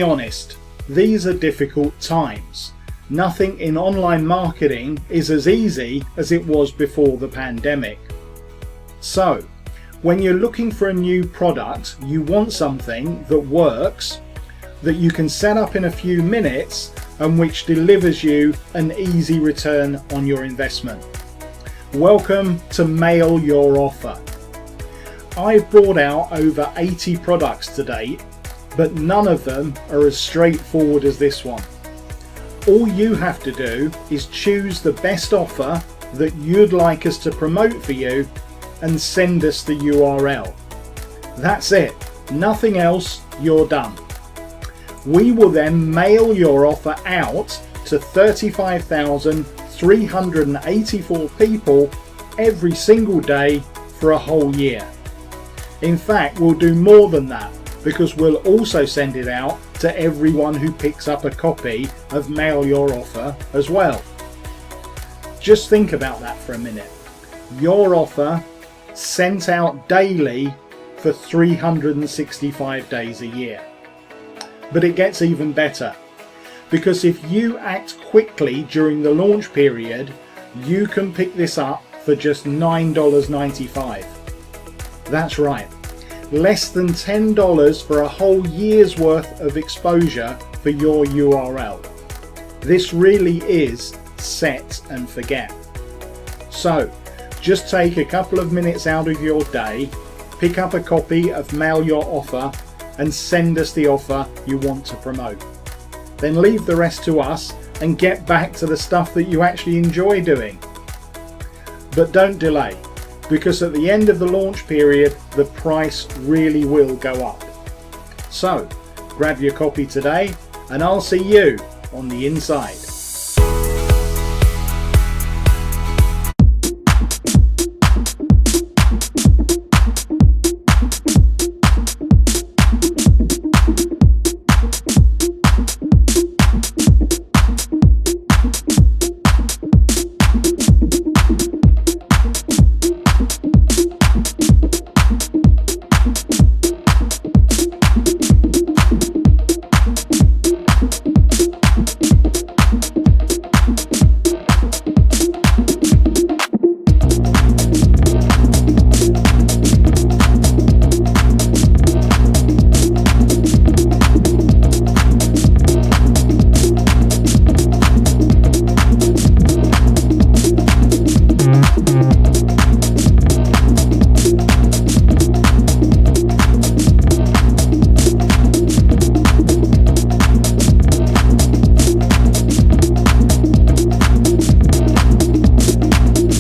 be honest, these are difficult times. Nothing in online marketing is as easy as it was before the pandemic. So, when you're looking for a new product, you want something that works, that you can set up in a few minutes, and which delivers you an easy return on your investment. Welcome to Mail Your Offer. I've brought out over 80 products to date, but none of them are as straightforward as this one. All you have to do is choose the best offer that you'd like us to promote for you and send us the URL. That's it, nothing else, you're done. We will then mail your offer out to 35,384 people every single day for a whole year. In fact, we'll do more than that, because we'll also send it out to everyone who picks up a copy of Mail Your Offer as well. Just think about that for a minute. Your offer sent out daily for 365 days a year. But it gets even better, because if you act quickly during the launch period, you can pick this up for just $9.95. That's right, less than $10 for a whole year's worth of exposure for your URL. This really is set and forget. So just take a couple of minutes out of your day, pick up a copy of Mail Your Offer and send us the offer you want to promote. Then leave the rest to us and get back to the stuff that you actually enjoy doing. But don't delay, because at the end of the launch period, the price really will go up. So grab your copy today and I'll see you on the inside.